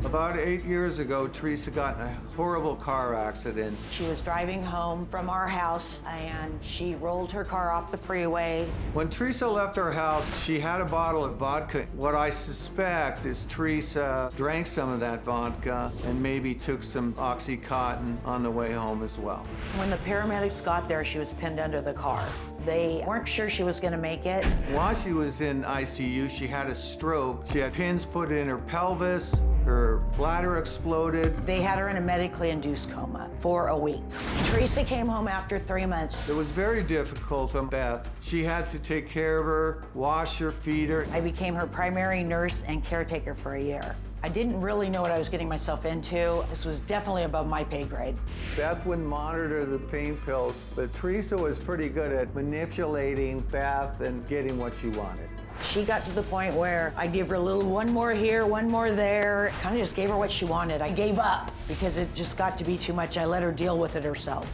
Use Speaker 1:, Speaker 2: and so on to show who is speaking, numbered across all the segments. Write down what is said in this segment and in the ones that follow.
Speaker 1: About 8 years ago, Teresa got in a horrible car accident.
Speaker 2: She was driving home from our house and she rolled her car off the freeway.
Speaker 1: When Teresa left our house, she had a bottle of vodka. What I suspect is Teresa drank some of that vodka and maybe took some Oxycontin on the way home as well.
Speaker 2: When the paramedics got there, she was pinned under the car. They weren't sure she was gonna make it.
Speaker 1: While she was in ICU, she had a stroke. She had pins put in her pelvis, her bladder exploded.
Speaker 2: They had her in a medically induced coma for a week. Teresa came home after 3 months.
Speaker 1: It was very difficult on Beth. She had to take care of her, wash her, feed her.
Speaker 2: I became her primary nurse and caretaker for a year. I didn't really know what I was getting myself into. This was definitely above my pay grade.
Speaker 1: Beth would monitor the pain pills, but Teresa was pretty good at manipulating Beth and getting what she wanted.
Speaker 2: She got to the point where I gave her a little one more here, one more there. Kind of just gave her what she wanted. I gave up because it just got to be too much. I let her deal with it herself.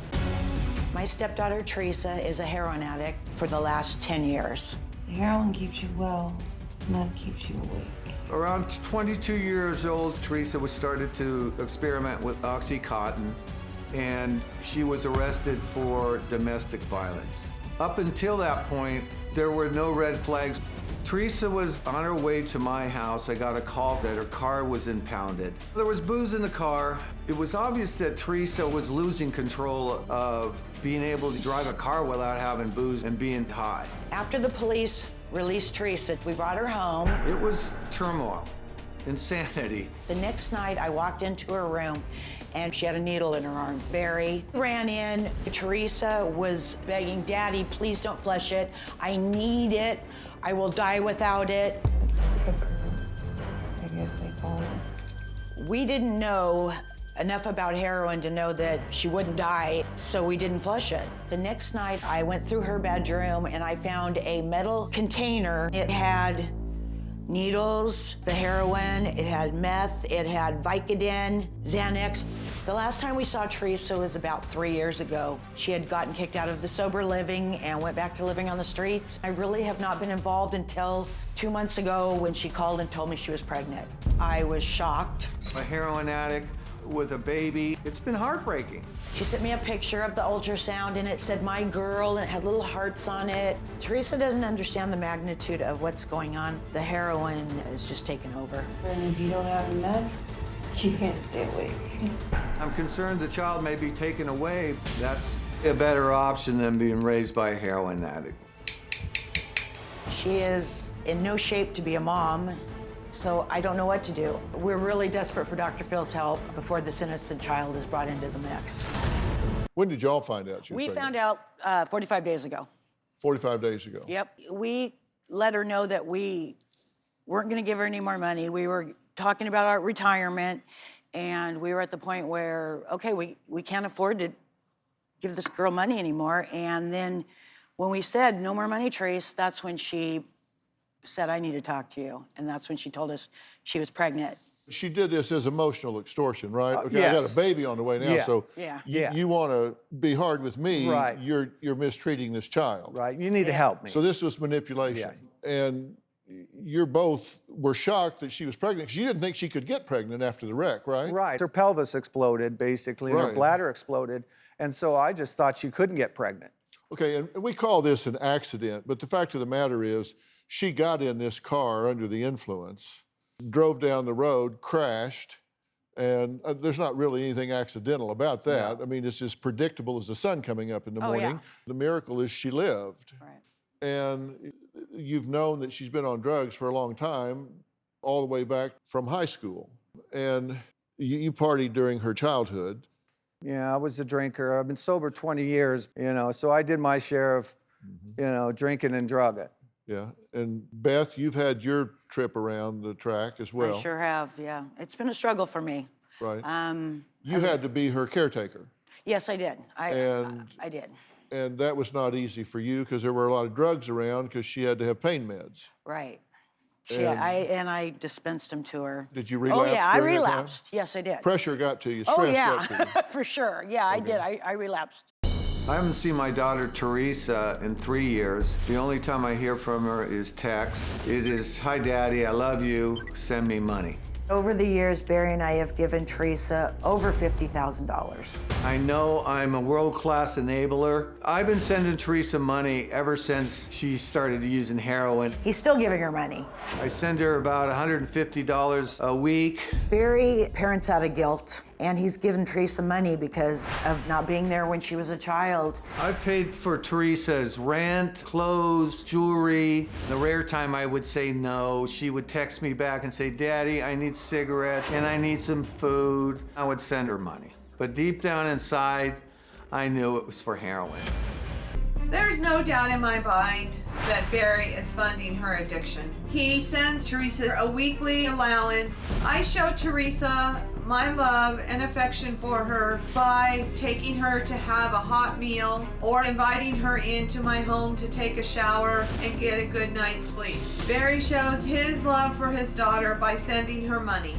Speaker 2: My stepdaughter, Teresa, is a heroin addict for the last 10 years.
Speaker 3: Heroin keeps you well, meth keeps you awake.
Speaker 1: Around 22 years old, Teresa was started to experiment with Oxycontin, and she was arrested for domestic violence. Up until that point, there were no red flags. Teresa was on her way to my house. I got a call that her car was impounded. There was booze in the car. It was obvious that Teresa was losing control of being able to drive a car without having booze and being high.
Speaker 2: After the police released Teresa, we brought her home.
Speaker 1: It was turmoil, insanity.
Speaker 2: The next night, I walked into her room and she had a needle in her arm. Barry ran in. Teresa was begging, Daddy, please don't flush it. I need it. I will die without it.
Speaker 3: I guess they call it.
Speaker 2: We didn't know enough about heroin to know that she wouldn't die, so we didn't flush it. The next night, I went through her bedroom and I found a metal container. It had needles, the heroin, it had meth, it had Vicodin, Xanax. The last time we saw Teresa was about 3 years ago. She had gotten kicked out of the sober living and went back to living on the streets. I really have not been involved until 2 months ago when she called and told me she was pregnant. I was shocked.
Speaker 1: A heroin addict with a baby. It's been heartbreaking.
Speaker 2: She sent me a picture of the ultrasound and it said, my girl, and it had little hearts on it. Teresa doesn't understand the magnitude of what's going on. The heroin is just taking over.
Speaker 3: And if you don't have meth, you can't stay awake.
Speaker 1: I'm concerned the child may be taken away. That's a better option than being raised by a heroin addict.
Speaker 2: She is in no shape to be a mom, so I don't know what to do. We're really desperate for Dr. Phil's help before this innocent child is brought into the mix.
Speaker 4: When did y'all find out she was
Speaker 2: We
Speaker 4: pregnant?
Speaker 2: found out 45 days ago.
Speaker 4: 45 days ago.
Speaker 2: Yep. We let her know that we weren't going to give her any more money. We were talking about our retirement, and we were at the point where, okay, we can't afford to give this girl money anymore. And then when we said, no more money, Trace, that's when she said, I need to talk to you. And that's when she told us she was pregnant.
Speaker 4: She did this as emotional extortion, right? Okay,
Speaker 1: yes.
Speaker 4: I got a baby on the way now,
Speaker 1: Yeah.
Speaker 4: so
Speaker 2: Yeah.
Speaker 4: you want to be hard with me.
Speaker 1: Right.
Speaker 4: You're mistreating this child.
Speaker 1: Right, you need to help me.
Speaker 4: So this was manipulation. And you both were shocked that she was pregnant because you didn't think she could get pregnant after the wreck, right?
Speaker 1: Right, her pelvis exploded basically, and her
Speaker 4: Right.
Speaker 1: bladder exploded, and so I just thought she couldn't get pregnant.
Speaker 4: Okay, and we call this an accident, but the fact of the matter is she got in this car under the influence, drove down the road, crashed, and there's not really anything accidental about that.
Speaker 1: No.
Speaker 4: I mean, it's as predictable as the sun coming up in the morning.
Speaker 2: yeah.
Speaker 4: The miracle is she lived.
Speaker 2: Right.
Speaker 4: And you've known that she's been on drugs for a long time, all the way back from high school. And you partied during her childhood.
Speaker 1: Yeah, I was a drinker. I've been sober 20 years, so I did my share of, drinking and drugging.
Speaker 4: Yeah. And Beth, you've had your trip around the track as well.
Speaker 2: I sure have, yeah. It's been a struggle for me.
Speaker 4: Right. You had to be her caretaker.
Speaker 2: Yes, I did. I did.
Speaker 4: And that was not easy for you because there were a lot of drugs around because she had to have pain meds.
Speaker 2: Right.
Speaker 4: And-
Speaker 2: I dispensed them to her.
Speaker 4: Did you relapse?
Speaker 2: Oh, yeah, I
Speaker 4: during that time?
Speaker 2: relapsed. Yes, I did.
Speaker 4: Pressure got to you, stress
Speaker 2: Oh, yeah,
Speaker 4: got to you.
Speaker 2: for sure. Yeah, I did. I relapsed.
Speaker 1: I haven't seen my daughter Teresa in 3 years. The only time I hear from her is text. It is, hi Daddy, I love you, send me money.
Speaker 2: Over the years, Barry and I have given Teresa over $50,000.
Speaker 1: I know I'm a world-class enabler. I've been sending Teresa money ever since she started using heroin.
Speaker 2: He's still giving her money.
Speaker 1: I send her about $150 a week.
Speaker 2: Barry parents out of guilt, and he's given Teresa money because of not being there when she was a child.
Speaker 1: I've paid for Teresa's rent, clothes, jewelry. The rare time I would say no, she would text me back and say, Daddy, I need cigarettes and I need some food. I would send her money. But deep down inside, I knew it was for heroin.
Speaker 5: There's no doubt in my mind that Barry is funding her addiction. He sends Teresa a weekly allowance. I show Teresa my love and affection for her by taking her to have a hot meal or inviting her into my home to take a shower and get a good night's sleep. Barry shows his love for his daughter by sending her money.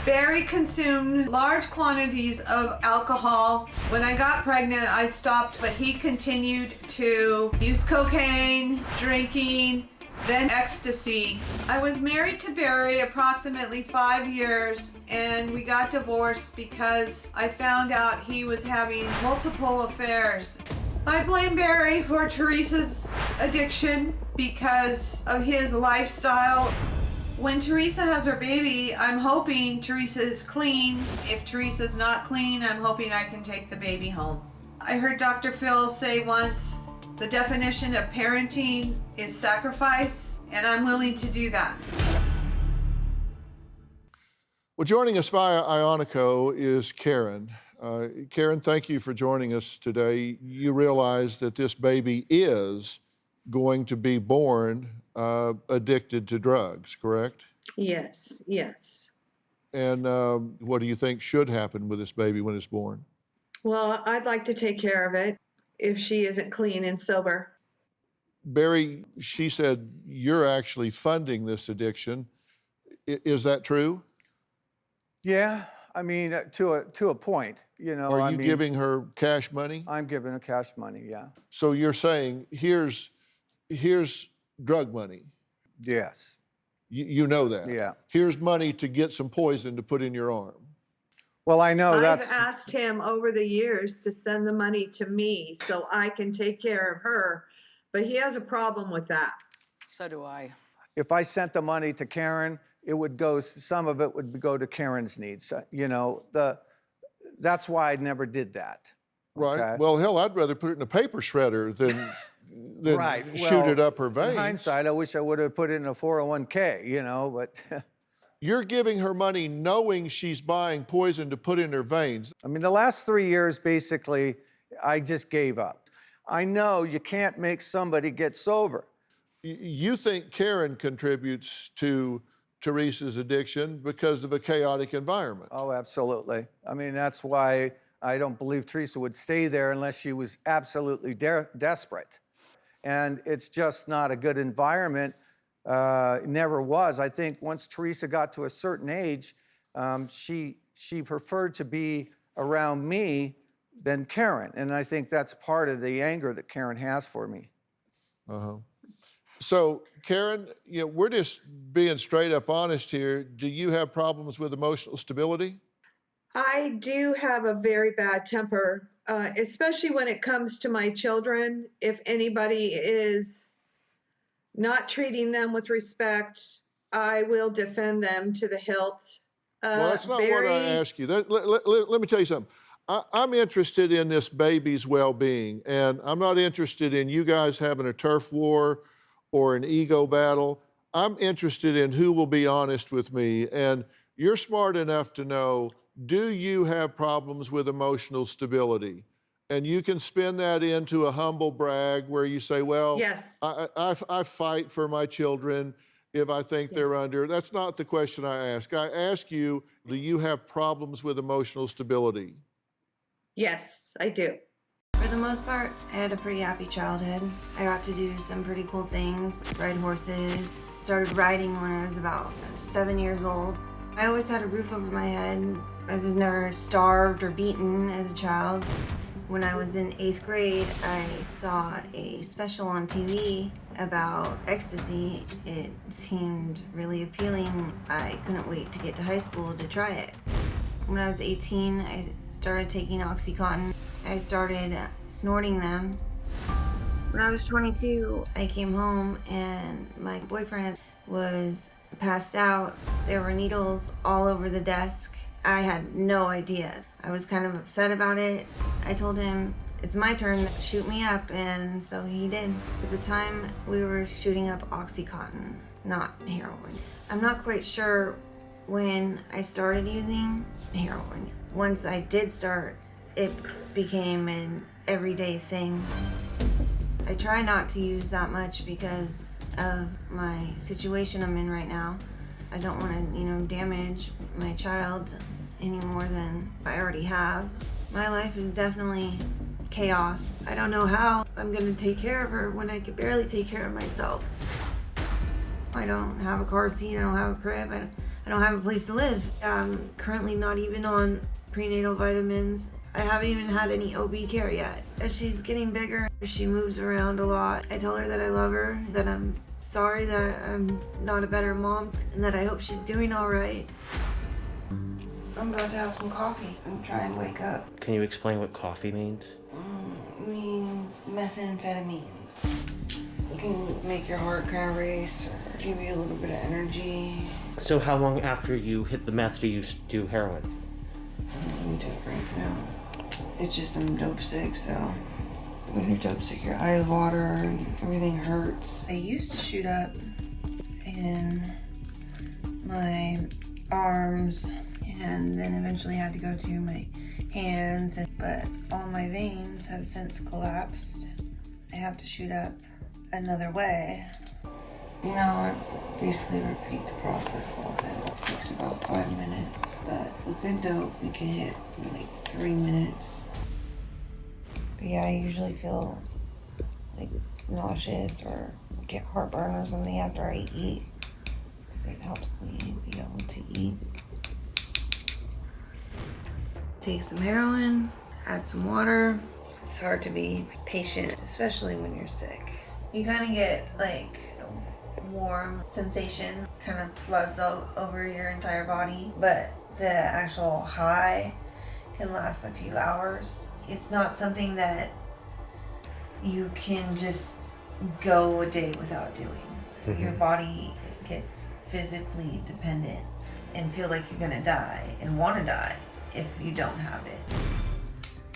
Speaker 5: Barry consumed large quantities of alcohol. When I got pregnant, I stopped, but he continued to use cocaine, drinking, then ecstasy. I was married to Barry approximately 5 years, and we got divorced because I found out he was having multiple affairs. I blame Barry for Teresa's addiction because of his lifestyle. When Teresa has her baby, I'm hoping Teresa is clean. If Teresa's not clean, I'm hoping I can take the baby home. I heard Dr. Phil say once, the definition of parenting is sacrifice, and I'm willing to do that.
Speaker 4: Well, joining us via Ionico is Karin. Karin, thank you for joining us today. You realize that this baby is going to be born addicted to drugs, correct?
Speaker 3: Yes, yes.
Speaker 4: And what do you think should happen with this baby when it's born?
Speaker 3: Well, I'd like to take care of it if she isn't clean and sober.
Speaker 4: Barry, she said you're actually funding this addiction. Is that true?
Speaker 1: Yeah, I mean, to a point, you know.
Speaker 4: Are you giving her cash money?
Speaker 1: I'm giving her cash money, yeah.
Speaker 4: So you're saying, here's drug money.
Speaker 1: Yes.
Speaker 4: You know that.
Speaker 1: Yeah.
Speaker 4: Here's money to get some poison to put in your arm.
Speaker 1: Well, I know
Speaker 3: I've
Speaker 1: that's...
Speaker 3: asked him over the years to send the money to me so I can take care of her, but he has a problem with that.
Speaker 2: So do I.
Speaker 1: If I sent the money to Karin, it would go, some of it would go to Karin's needs. You know, that's why I never did that.
Speaker 4: Right.
Speaker 1: Okay?
Speaker 4: Well, hell, I'd rather put it in a paper shredder than
Speaker 1: Right.
Speaker 4: shoot
Speaker 1: Well,
Speaker 4: it up her veins.
Speaker 1: In hindsight, I wish I would have put it in a 401k, you know, but...
Speaker 4: You're giving her money knowing she's buying poison to put in her veins.
Speaker 1: I mean, the last 3 years, basically, I just gave up. I know you can't make somebody get sober.
Speaker 4: You think Karin contributes to Teresa's addiction because of a chaotic environment.
Speaker 1: Oh, absolutely. I mean, that's why I don't believe Teresa would stay there unless she was absolutely desperate. And it's just not a good environment. It never was. I think once Teresa got to a certain age, she preferred to be around me than Karin. And I think that's part of the anger that Karin has for me.
Speaker 4: Uh-huh. So, Karin, you know, we're just being straight up honest here. Do you have problems with emotional stability?
Speaker 3: I do have a very bad temper, especially when it comes to my children. If anybody is not treating them with respect, I will defend them to the hilt.
Speaker 4: Well, that's not what I asked you. Let me tell you something. I'm interested in this baby's well-being, and I'm not interested in you guys having a turf war or an ego battle. I'm interested in who will be honest with me, and you're smart enough to know, do you have problems with emotional stability? And you can spin that into a humble brag where you say, well,
Speaker 3: yes.
Speaker 4: I fight for my children if I think they're under. That's not the question I ask. I ask you, do you have problems with emotional stability?
Speaker 3: Yes, I do.
Speaker 6: For the most part, I had a pretty happy childhood. I got to do some pretty cool things, ride horses. Started riding when I was about 7 years old. I always had a roof over my head. I was never starved or beaten as a child. When I was in 8th grade, I saw a special on TV about ecstasy. It seemed really appealing. I couldn't wait to get to high school to try it. When I was 18, I started taking Oxycontin. I started snorting them. When I was 22, I came home and my boyfriend was passed out. There were needles all over the desk. I had no idea. I was kind of upset about it. I told him, it's my turn, shoot me up, and so he did. At the time, we were shooting up Oxycontin, not heroin. I'm not quite sure when I started using heroin. Once I did start, it became an everyday thing. I try not to use that much because of my situation I'm in right now. I don't want to, damage my child any more than I already have. My life is definitely chaos. I don't know how I'm gonna take care of her when I could barely take care of myself. I don't have a car seat, I don't have a crib, I don't have a place to live. I'm currently not even on prenatal vitamins. I haven't even had any OB care yet. As she's getting bigger, she moves around a lot. I tell her that I love her, that I'm sorry that I'm not a better mom, and that I hope she's doing all right. I'm about to have some coffee and try and wake up.
Speaker 7: Can you explain what coffee means?
Speaker 6: It means methamphetamines. It can make your heart kind of race or give you a little bit of energy.
Speaker 7: So how long after you hit the meth do you do heroin?
Speaker 6: Let me do it right now. It's just I'm dope sick, so when you're dope sick, your eyes water and everything hurts. I used to shoot up in my arms and then eventually had to go to my hands, but all my veins have since collapsed. I have to shoot up another way. I basically repeat the process all day. It takes about 5 minutes, but the good dope we can hit in like 3 minutes. But yeah, I usually feel like nauseous or get heartburn or something after I eat, because it helps me be able to eat. Take some heroin, add some water. It's hard to be patient, especially when you're sick. You kind of get like a warm sensation, kind of floods all over your entire body, but the actual high can last a few hours. It's not something that you can just go a day without doing. Mm-hmm. Your body gets physically dependent and feel like you're gonna die and want to die if you don't have it.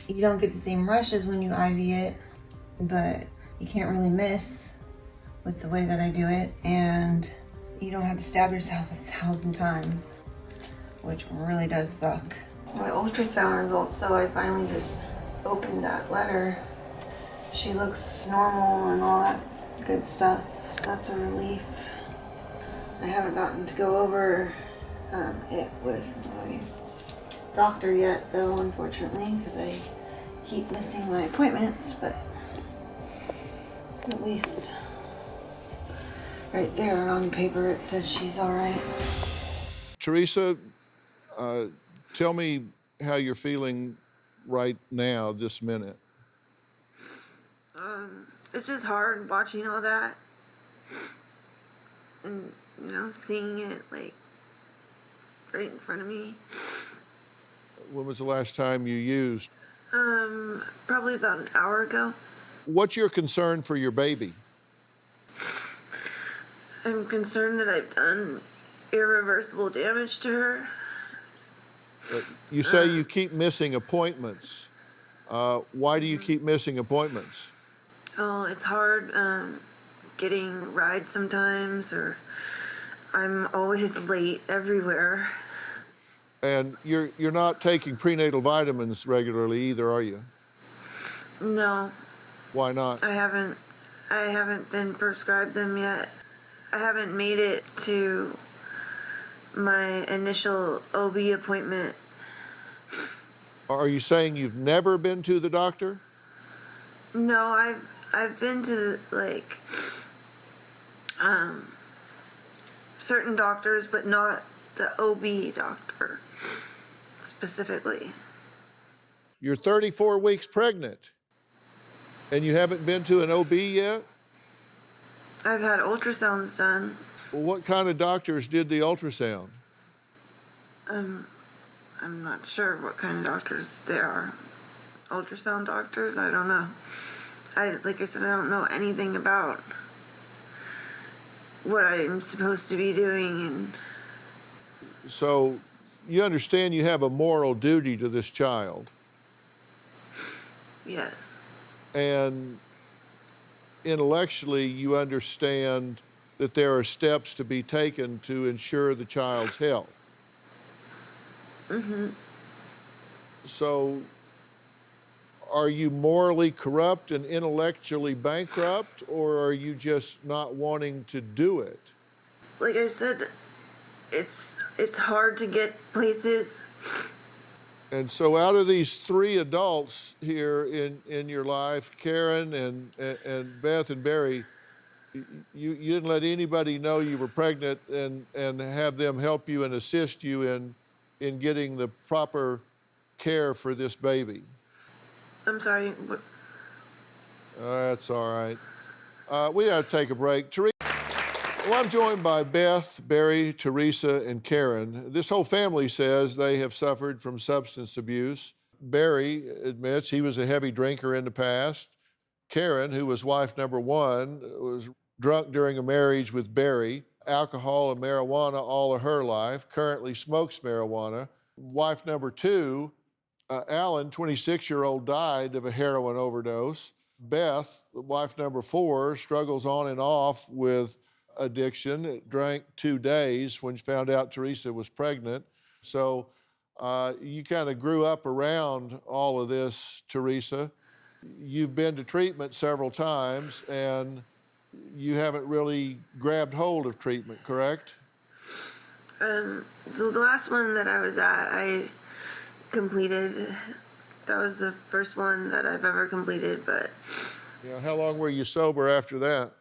Speaker 6: You don't get the same rush as when you IV it, but you can't really miss with the way that I do it, and you don't have to stab yourself 1,000 times, which really does suck. My ultrasound results, though, I finally just opened that letter. She looks normal and all that good stuff, so that's a relief. I haven't gotten to go over it with my doctor yet, though, unfortunately, because I keep missing my appointments, but at least right there on paper it says she's all right.
Speaker 4: Teresa, tell me how you're feeling right now, this minute.
Speaker 6: It's just hard watching all that and, seeing it like right in front of me.
Speaker 4: When was the last time you used?
Speaker 6: Probably about an hour ago.
Speaker 4: What's your concern for your baby?
Speaker 6: I'm concerned that I've done irreversible damage to her.
Speaker 4: You say you keep missing appointments. Why do you keep missing appointments?
Speaker 6: Oh, it's hard getting rides sometimes, or I'm always late everywhere.
Speaker 4: And you're not taking prenatal vitamins regularly either, are you?
Speaker 6: No.
Speaker 4: Why not?
Speaker 6: I haven't been prescribed them yet. I haven't made it to my initial OB appointment.
Speaker 4: Are you saying you've never been to the doctor?
Speaker 6: No, I've been to certain doctors, but not the OB doctor specifically.
Speaker 4: You're 34 weeks pregnant, and you haven't been to an OB yet?
Speaker 6: I've had ultrasounds done.
Speaker 4: Well, what kind of doctors did the ultrasound?
Speaker 6: I'm not sure what kind of doctors they are. Ultrasound doctors? I don't know. Like I said, I don't know anything about what I'm supposed to be doing. And
Speaker 4: so you understand you have a moral duty to this child.
Speaker 6: yes.
Speaker 4: And intellectually, you understand that there are steps to be taken to ensure the child's health.
Speaker 6: Mm-hmm.
Speaker 4: So are you morally corrupt and intellectually bankrupt, or are you just not wanting to do it?
Speaker 6: Like I said, it's hard to get places.
Speaker 4: And so out of these three adults here in your life, Karin and Beth and Barry, you didn't let anybody know you were pregnant and have them help you and assist you in getting the proper care for this baby.
Speaker 6: I'm sorry. What?
Speaker 4: That's all right. We got to take a break. Teresa. Well, I'm joined by Beth, Barry, Teresa, and Karin. This whole family says they have suffered from substance abuse. Barry admits he was a heavy drinker in the past. Karin, who was wife number one, was drunk during a marriage with Barry. Alcohol and marijuana all of her life. Currently smokes marijuana. Wife number two, Ellen, 26-year-old, died of a heroin overdose. Beth, wife number four, struggles on and off with addiction. Drank 2 days when she found out Teresa was pregnant. So you kind of grew up around all of this, Teresa. You've been to treatment several times, and you haven't really grabbed hold of treatment, correct?
Speaker 6: The last one that I was at, I completed. That was the first one that I've ever completed, but...
Speaker 4: Yeah, how long were you sober after that?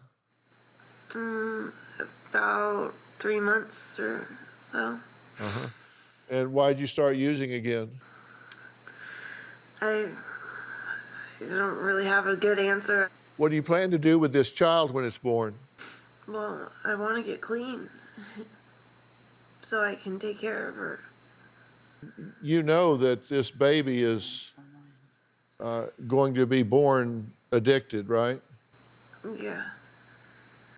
Speaker 6: About 3 months or so.
Speaker 4: Uh-huh. And why'd you start using again?
Speaker 6: I don't really have a good answer.
Speaker 4: What do you plan to do with this child when it's born?
Speaker 6: Well, I want to get clean so I can take care of her.
Speaker 4: You know that this baby is going to be born addicted, right?
Speaker 6: Yeah.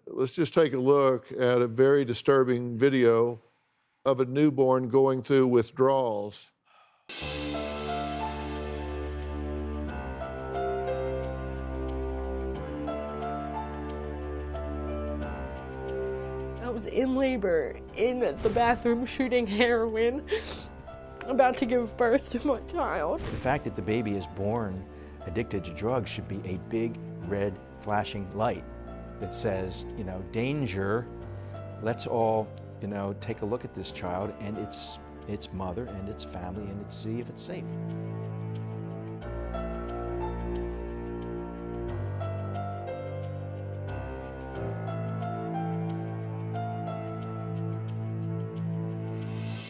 Speaker 4: Let's just take a look at a very disturbing video of a newborn going through withdrawals.
Speaker 8: I was in labor, in the bathroom shooting heroin, about to give birth to my child.
Speaker 9: The fact that the baby is born addicted to drugs should be a big red flashing light that says, you know, danger. Let's all, you know, take a look at this child and its mother and its family and see if it's safe.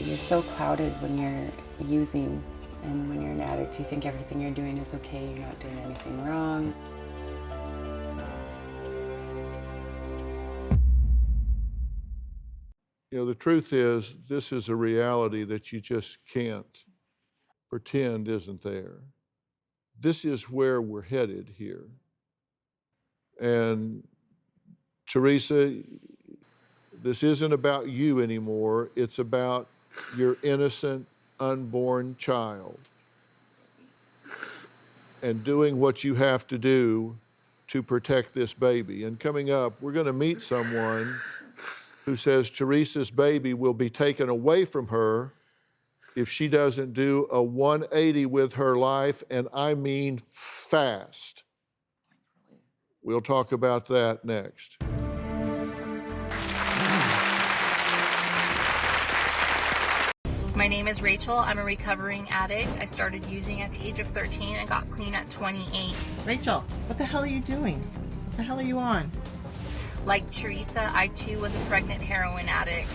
Speaker 10: You're so clouded when you're using, and when you're an addict, you think everything you're doing is okay, you're not doing anything wrong.
Speaker 4: You know, the truth is, this is a reality that you just can't pretend isn't there. This is where we're headed here. And Teresa, this isn't about you anymore. It's about your innocent, unborn child. And doing what you have to do to protect this baby. And coming up, we're going to meet someone who says Teresa's baby will be taken away from her if she doesn't do a 180 with her life, and I mean fast. We'll talk about that next.
Speaker 11: My name is Rachel. I'm a recovering addict. I started using at the age of 13 and got clean at 28.
Speaker 12: Rachel, what the hell are you doing? What the hell are you on?
Speaker 11: Like Teresa, I too was a pregnant heroin addict.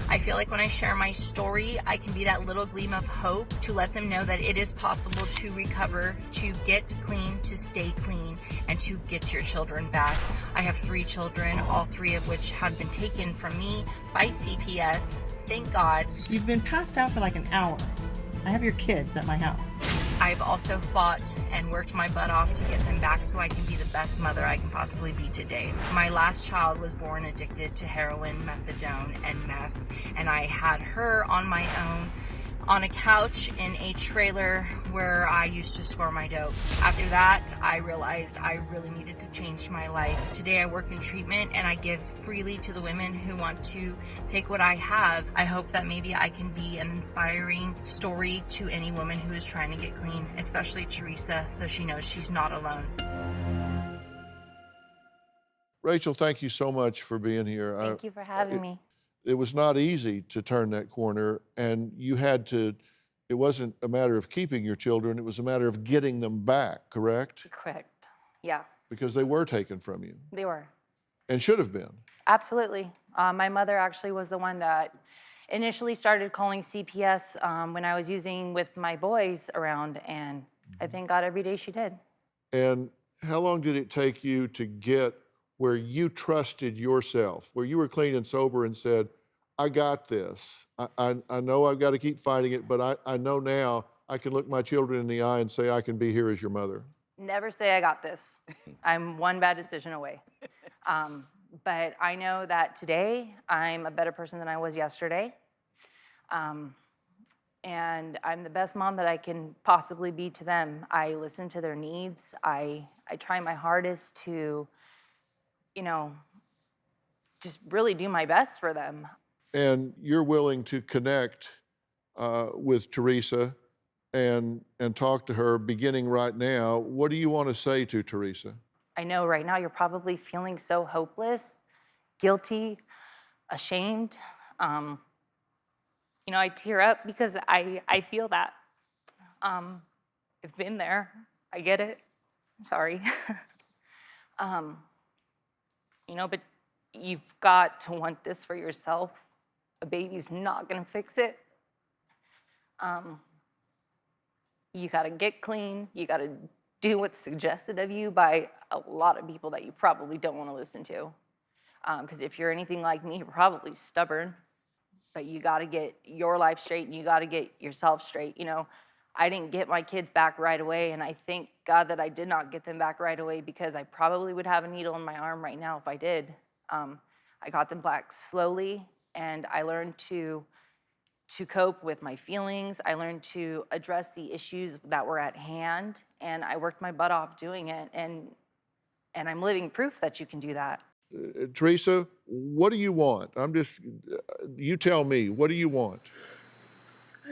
Speaker 11: I feel like when I share my story, I can be that little gleam of hope to let them know that it is possible to recover, to get clean, to stay clean, and to get your children back. I have 3 children, all 3 of which have been taken from me by CPS. Thank God.
Speaker 12: You've been passed out for like an hour. I have your kids at my house.
Speaker 11: I've also fought and worked my butt off to get them back so I can be the best mother I can possibly be today. My last child was born addicted to heroin, methadone, and meth, and I had her on my own on a couch in a trailer where I used to store my dope. After that, I realized I really needed to change my life. Today I work in treatment and I give freely to the women who want to take what I have. I hope that maybe I can be an inspiring story to any woman who is trying to get clean, especially Teresa, so she knows she's not alone.
Speaker 4: Rachel, thank you so much for being here.
Speaker 11: Thank you for having me.
Speaker 4: It was not easy to turn that corner, and you had to, it wasn't a matter of keeping your children, it was a matter of getting them back, correct?
Speaker 13: Correct. Yeah,
Speaker 4: Because they were taken from you,
Speaker 13: they were.
Speaker 4: and should have been.
Speaker 13: Absolutely. My mother actually was the one that initially started calling CPS when I was using with my boys around, and I thank God every day she did.
Speaker 4: And how long did it take you to get where you trusted yourself, where you were clean and sober and said, I got this. I know I've got to keep fighting it, but I know now I can look my children in the eye and say I can be here as your mother.
Speaker 13: Never say I got this. I'm one bad decision away. But I know that today I'm a better person than I was yesterday. And I'm the best mom that I can possibly be to them. I listen to their needs. I try my hardest to, just really do my best for them.
Speaker 4: And you're willing to connect with Teresa and talk to her beginning right now. What do you want to say to Teresa?
Speaker 13: I know right now you're probably feeling so hopeless, guilty, ashamed. I tear up because I feel that. I've been there. I get it. Sorry. But you've got to want this for yourself. A baby's not gonna fix it. You gotta get clean. You gotta do what's suggested of you by a lot of people that you probably don't wanna listen to. Because if you're anything like me, you're probably stubborn, but you gotta get your life straight and you gotta get yourself straight. I didn't get my kids back right away, and I thank God that I did not get them back right away because I probably would have a needle in my arm right now if I did. I got them back slowly, and I learned to cope with my feelings. I learned to address the issues that were at hand, and I worked my butt off doing it, and I'm living proof that you can do that.
Speaker 4: Teresa, what do you want? You tell me, what do you want?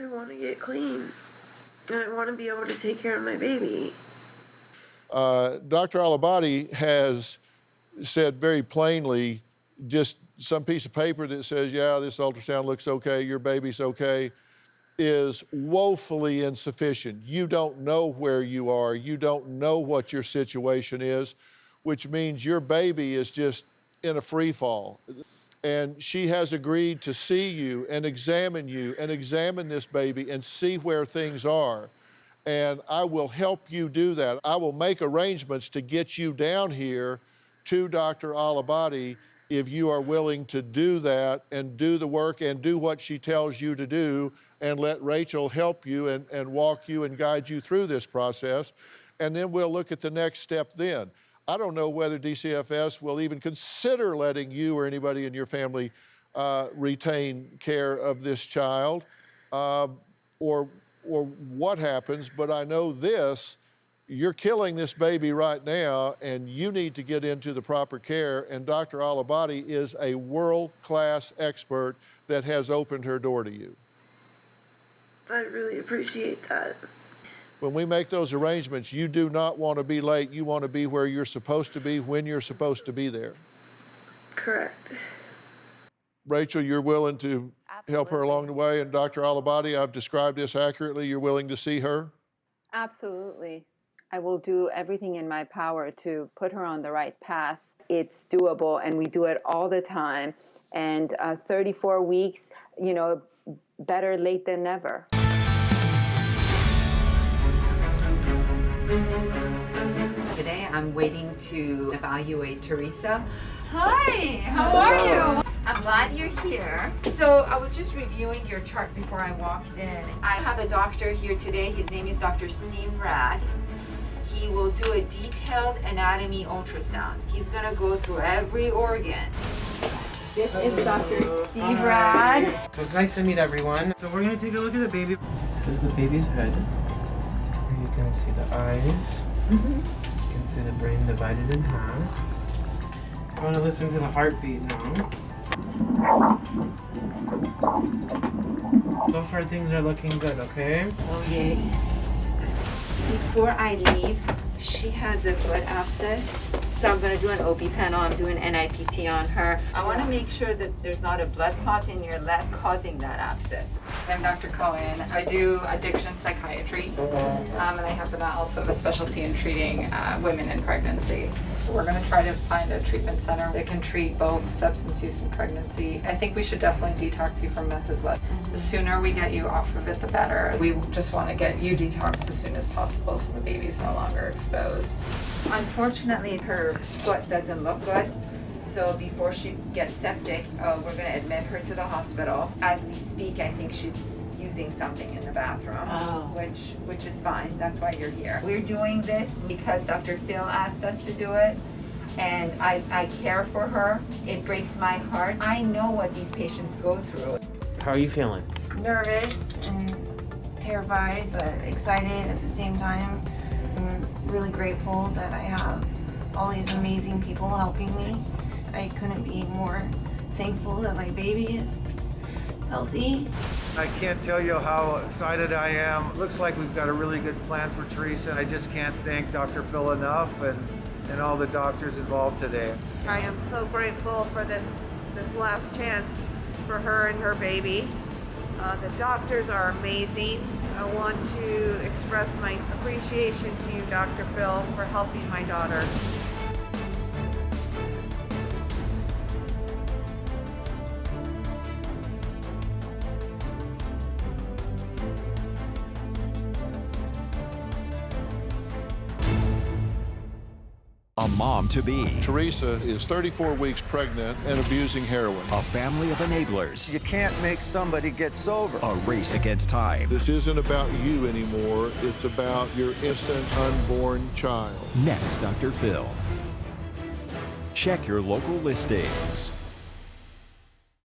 Speaker 14: I want to get clean. And I want to be able to take care of my baby.
Speaker 4: Dr. Alabadi has said very plainly, just some piece of paper that says, yeah, this ultrasound looks okay, your baby's okay, is woefully insufficient. You don't know where you are. You don't know what your situation is, which means your baby is just in a free fall. And she has agreed to see you and examine this baby and see where things are. And I will help you do that. I will make arrangements to get you down here to Dr. Alabadi if you are willing to do that and do the work and do what she tells you to do and let Rachel help you and walk you and guide you through this process. And then we'll look at the next step then. I don't know whether DCFS will even consider letting you or anybody in your family retain care of this child or what happens, but I know this, you're killing this baby right now and you need to get into the proper care, and Dr. Alabadi is a world-class expert that has opened her door to you.
Speaker 14: I really appreciate that.
Speaker 4: When we make those arrangements, you do not want to be late. You want to be where you're supposed to be when you're supposed to be there.
Speaker 14: Correct.
Speaker 4: Rachel, you're willing to
Speaker 13: Absolutely.
Speaker 4: help her along the way, and Dr. Alabadi, I've described this accurately. You're willing to see her?
Speaker 15: Absolutely. I will do everything in my power to put her on the right path It's doable, and we do it all the time. And 34 weeks, you know, better late than never.
Speaker 16: Today I'm waiting to evaluate Teresa.
Speaker 17: Hi, how are you? I'm glad you're here. So I was just reviewing your chart before I walked in. I have a doctor here today. His name is Dr. Steve Rad. He will do a detailed anatomy ultrasound. He's gonna go through every organ. This is Dr. Steve Rad.
Speaker 18: So it's nice to meet everyone. So we're gonna take a look at the baby. This is the baby's head. You can see the eyes. You can see the brain divided in half. I want to listen to the heartbeat now. So far things are looking good, okay?
Speaker 17: Oh yay. Before I leave, she has a foot abscess. So I'm gonna do an OB panel, I'm doing NIPT on her. I wanna make sure that there's not a blood clot in your leg causing that abscess.
Speaker 19: I'm Dr. Cohen. I do addiction psychiatry, and I happen to also have a specialty in treating women in pregnancy. We're going to try to find a treatment center that can treat both substance use and pregnancy. I think we should definitely detox you from meth as well. The sooner we get you off of it, the better. We just want to get you detoxed as soon as possible so the baby's no longer exposed.
Speaker 17: Unfortunately, her foot doesn't look good. So before she gets septic, we're going to admit her to the hospital. As we speak, I think she's using something in the bathroom, which is fine. That's why you're here. We're doing this because Dr. Phil asked us to do it, and I care for her. It breaks my heart. I know what these patients go through.
Speaker 7: How are you feeling?
Speaker 6: Nervous and terrified, but excited at the same time. I'm really grateful that I have all these amazing people helping me. I couldn't be more thankful that my baby is healthy.
Speaker 1: I can't tell you how excited I am. Looks like we've got a really good plan for Teresa. I just can't thank Dr. Phil enough and all the doctors involved today.
Speaker 5: I am so grateful for this last chance for her and her baby. The doctors are amazing. I want to express my appreciation to you, Dr. Phil, for helping my daughter.
Speaker 20: A mom-to-be.
Speaker 4: Teresa is 34 weeks pregnant and abusing heroin.
Speaker 20: A family of enablers.
Speaker 1: You can't make somebody get sober.
Speaker 20: A race against time.
Speaker 4: This isn't about you anymore. It's about your innocent, unborn child.
Speaker 20: Next, Dr. Phil. Check your local listings.